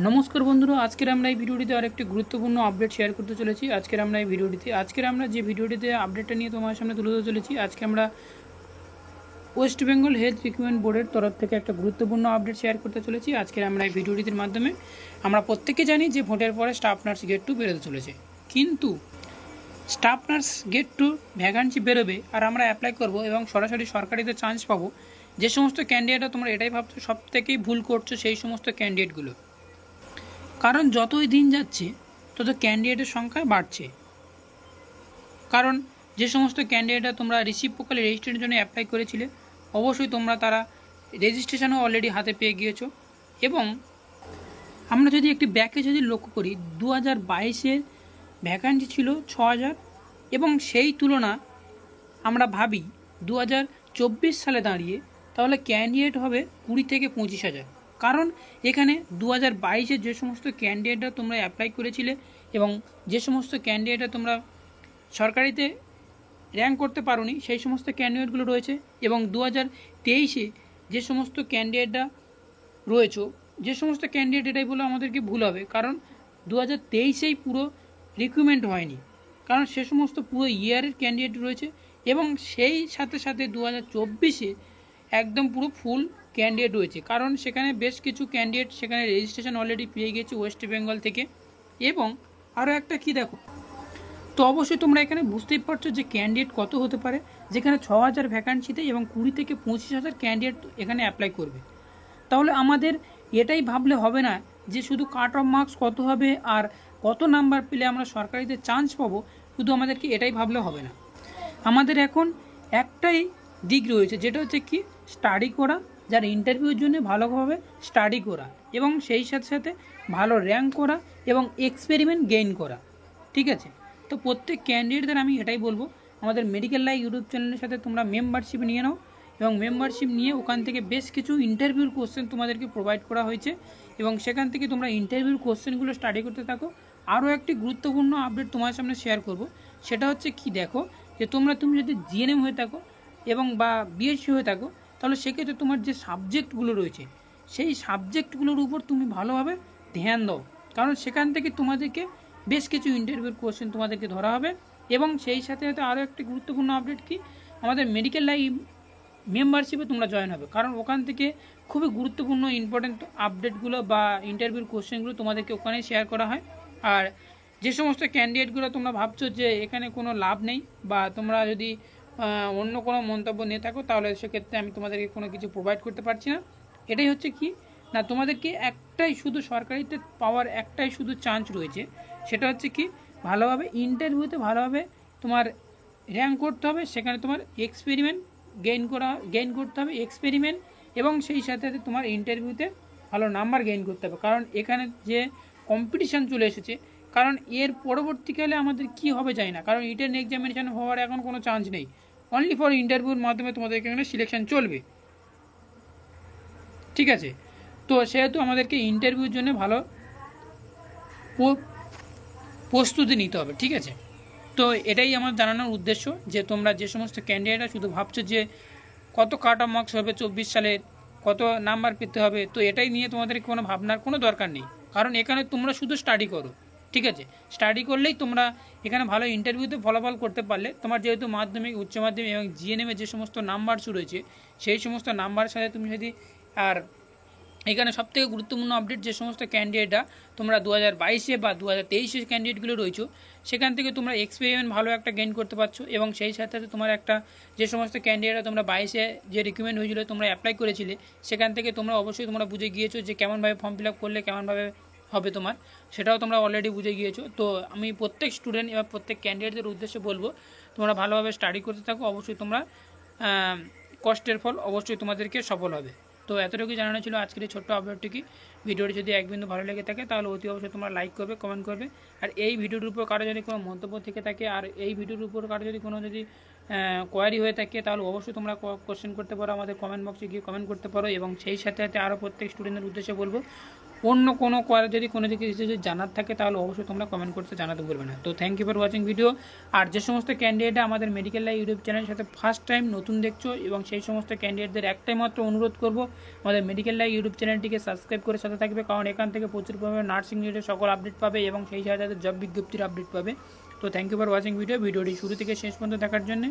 নমস্কার বন্ধুরা, আজকের আমরা এই ভিডিওটিতে আরেকটি গুরুত্বপূর্ণ আপডেট শেয়ার করতে চলেছি। আজকের আমরা যে ভিডিওটিতে আপডেটটা নিয়ে তোমার সামনে তুলে ধরতে চলেছি, আজকে আমরা ওয়েস্ট বেঙ্গল হেলথ রিক্রুটমেন্ট বোর্ডের তরফ থেকে একটা গুরুত্বপূর্ণ আপডেট শেয়ার করতে চলেছি। আজকের আমরা এই ভিডিওটির মাধ্যমে আমরা প্রত্যেকে জানি যে ভোটের পরে স্টাফ নার্স গেট 2 বেরোতে চলেছে, কিন্তু স্টাফ নার্স গেট 2 ভ্যাকান্সি বেরোবে আর আমরা অ্যাপ্লাই করব এবং সরাসরি সরকারিতে চান্স পাবো। যে সমস্ত ক্যান্ডিডেটরা তোমরা এটাই ভাবছো, সব থেকেই ভুল করছো সেই সমস্ত ক্যান্ডিডেটগুলো। কারণ যতই দিন যাচ্ছে তত ক্যান্ডিডেটের সংখ্যা বাড়ছে। কারণ যে সমস্ত ক্যান্ডিডেটরা তোমরা রিসিভ প্রোকালে রেজিস্ট্রেশনের জন্য অ্যাপ্লাই করেছিলে, অবশ্যই তারা রেজিস্ট্রেশনও অলরেডি হাতে পেয়ে গিয়েছো। এবং আমরা যদি একটি ব্যাকে যদি লক্ষ্য করি, 2022-এর ভ্যাকান্সি ছিল 6000 এবং সেই তুলনা আমরা ভাবি 2024 সালে দাঁড়িয়ে তাহলে ক্যান্ডিডেট হবে 20 থেকে 25,000। কারণ এখানে 2022-এর যে সমস্ত ক্যান্ডিডেটরা তোমরা অ্যাপ্লাই করেছিলে এবং যে সমস্ত ক্যান্ডিডেটরা তোমরা সরকারিতে র্যাঙ্ক করতে পারোনি সেই সমস্ত ক্যান্ডিডেটগুলো রয়েছে। এবং 2023-এ যে সমস্ত ক্যান্ডিডেটরা রয়েছে, যে সমস্ত ক্যান্ডিডেট, এটাই বলে আমাদেরকে ভুল হবে, কারণ 2023-এই পুরো রিক্রুটমেন্ট হয়নি, কারণ সে সমস্ত পুরো ইয়ারের ক্যান্ডিডেট রয়েছে। এবং সেই সাথে সাথে 2024-এ একদম পুরো ফুল ক্যান্ডিডেট রয়েছে, কারণ সেখানে বেশ কিছু ক্যান্ডিডেট সেখানে রেজিস্ট্রেশন অলরেডি পেয়ে গেছে ওয়েস্ট বেঙ্গল থেকে। এবং আরও একটা কি দেখো, তো অবশ্যই তোমরা এখানে বুঝতেই পারছো যে ক্যান্ডিডেট কত হতে পারে, যেখানে 6000 ভ্যাকান্সিতে এবং 20 থেকে 25,000 ক্যান্ডিডেট এখানে অ্যাপ্লাই করবে। তাহলে আমাদের এটাই ভাবলে হবে না যে শুধু কাট অফ মার্কস কত হবে আর কত নাম্বার পেলে আমরা সরকারিতে চান্স পাবো, শুধু আমাদেরকে এটাই ভাবলে হবে না। আমাদের এখন একটাই দিক রয়েছে, যেটা হচ্ছে কি স্টাডি করা, যার ইন্টারভিউর জন্য ভালোভাবে স্টাডি করা এবং সেই সাথে সাথে ভালো র্যাঙ্ক করা এবং এক্সপেরিমেন্ট গেইন করা। ঠিক আছে, তো প্রত্যেক ক্যান্ডিডেটদের আমি এটাই বলবো, আমাদের মেডিকেল লাইভ ইউটিউব চ্যানেলের সাথে তোমরা মেম্বারশিপ নিয়ে নাও এবং মেম্বারশিপ নিয়ে ওখান থেকে বেশ কিছু ইন্টারভিউর কোশ্চেন তোমাদেরকে প্রোভাইড করা হয়েছে এবং সেখান থেকে তোমরা ইন্টারভিউর কোশ্চেনগুলো স্টাডি করতে থাকো। আরও একটি গুরুত্বপূর্ণ আপডেট তোমার সামনে শেয়ার করব, সেটা হচ্ছে কি দেখো, যে তুমি যদি জিএনএম হয়ে থাকো এবং বা বিএসসি হয়ে থাকো, তাহলে সেক্ষেত্রে তোমার যে সাবজেক্টগুলো রয়েছে সেই সাবজেক্টগুলোর উপর তুমি ভালোভাবে ধ্যান দাও, কারণ সেখান থেকে তোমাদেরকে বেশ কিছু ইন্টারভিউর কোশ্চেন তোমাদেরকে ধরা হবে। এবং সেই সাথে সাথে আরও একটি গুরুত্বপূর্ণ আপডেট কি, আমাদের মেডিকেল লাইভ মেম্বারশিপে তোমরা জয়েন হবে, কারণ ওখান থেকে খুবই গুরুত্বপূর্ণ ইম্পর্টেন্ট আপডেটগুলো বা ইন্টারভিউর কোশ্চেনগুলো তোমাদেরকে ওখানে শেয়ার করা হয়। আর যে সমস্ত ক্যান্ডিডেটগুলো তোমরা ভাবছো যে এখানে কোনো লাভ নেই বা তোমরা যদি অন্য কোনো মন্তব্য নিয়ে থাকো, তাহলে সেক্ষেত্রে আমি তোমাদেরকে কোনো কিছু প্রোভাইড করতে পারছি না। এটাই হচ্ছে কি না, তোমাদেরকে একটাই শুধু সরকারিতে পাওয়ার একটাই শুধু চান্স রয়েছে, সেটা হচ্ছে কি ভালোভাবে ইন্টারভিউতে ভালোভাবে তোমার র্যাঙ্ক করতে হবে, সেখানে তোমার এক্সপেরিমেন্ট গেইন করতে হবে এক্সপেরিমেন্ট, এবং সেই সাথে সাথে তোমার ইন্টারভিউতে ভালো নাম্বার গেইন করতে হবে। কারণ এখানে যে কম্পিটিশান চলে এসেছে, কারণ এর পরবর্তীকালে আমাদের কি হবে জানি না, কারণ রিটেন এক্সামিনেশান হওয়ার এখন কোনো চান্স নেই, অনলি ফর ইন্টারভিউর মাধ্যমে তোমাদের এখানে সিলেকশন চলবে। ঠিক আছে, তো সেহেতু আমাদেরকে ইন্টারভিউর জন্য ভালো প্রস্তুতি নিতে হবে। ঠিক আছে, তো এটাই আমার জানানোর উদ্দেশ্য, যে তোমরা যে সমস্ত ক্যান্ডিডেটরা শুধু ভাবছো যে কত কাট অফ মার্কস হবে 24 সালের, কত নাম্বার পেতে হবে, তো এটাই নিয়ে তোমাদের কোনো ভাবনার কোনো দরকার নেই, কারণ এখানে তোমরা শুধু স্টাডি করো। ঠিক আছে, স্টাডি করলেই তোমরা এখানে ভালো ইন্টারভিউতে ফলাফল করতে পারলে তোমার যেহেতু মাধ্যমিক, উচ্চ মাধ্যমিক এবং জিএনএমে যে সমস্ত নাম্বারস রয়েছে সেই সমস্ত নাম্বারের সাথে তুমি যদি, আর এখানে সবথেকে গুরুত্বপূর্ণ আপডেট, যে সমস্ত ক্যান্ডিডেটরা তোমরা 2022-এ বা 2023-এর ক্যান্ডিডেটগুলো রয়েছে, সেখান থেকে তোমরা এক্সপেরিমেন্ট ভালো একটা গেইন করতে পারছো। এবং সেই সাথে সাথে তোমার একটা, যে সমস্ত ক্যান্ডিডেটরা তোমরা 22-এ যে রিক্রুটমেন্ট হয়েছিল তোমরা অ্যাপ্লাই করেছিলে, সেখান থেকে তোমরা অবশ্যই তোমরা বুঝে গিয়েছো যে কেমনভাবে ফর্ম ফিল আপ করলে কেমনভাবে হবে তোমার, সেটাও তোমরা অলরেডি বুঝে গিয়েছো। তো আমি প্রত্যেক স্টুডেন্ট এবং প্রত্যেক ক্যান্ডিডেটদের উদ্দেশ্যে বলবো, তোমরা ভালোভাবে স্টাডি করতে থাকো, অবশ্যই তোমরা কষ্টের ফল অবশ্যই তোমাদেরকে সফল হবে। তো এতটুকু জানানো ছিল আজকের এই ছোট্ট আপডেটটি। ভিডিওটি যদি এক বিন্দু ভালো লেগে থাকে তাহলে অতি অবশ্যই তোমরা লাইক করবে, কমেন্ট করবে। আর এই ভিডিওর উপর কারো যদি কোনো মন্তব্য থেকে থাকে, আর এই ভিডিওর উপর কারো যদি কোনো কোয়ারি হয়ে থাকে, তাহলে অবশ্যই তোমরা কোশ্চেন করতে পারো, আমাদের কমেন্ট বক্সে গিয়ে কমেন্ট করতে পারো। এবং সেই সাথে সাথে আরও প্রত্যেক স্টুডেন্টের উদ্দেশ্যে বলবো, অন্য কোনো যদি কোনো দিকে যদি জানার থাকে তাহলে অবশ্যই তোমরা কমেন্ট করতে জানাতে ভুলবে না। তো thank you for watching video. আর যে সমস্ত ক্যান্ডিডেট আমাদের মেডিকেল লাইভ ইউটিউব চ্যানেলের সাথে ফার্স্ট টাইম নতুন দেখছো এবং সেই সমস্ত ক্যান্ডিডেটদের একটাই মাত্র অনুরোধ করব, আমাদের মেডিকেল লাইভ ইউটিউব চ্যানেলটিকে সাবস্ক্রাইব করে সাথে থাকবে, কারণ এখান থেকে প্রচুর পরিমাণে নার্সিং রিলেটেড সকল আপডেট পাবে এবং সেই সাথে জব বিজ্ঞপ্তির আপডেট পাবে। তো থ্যাংক ইউ ফর ওয়াচিং ভিডিওটি শুরু থেকে শেষ পর্যন্ত দেখার জন্য।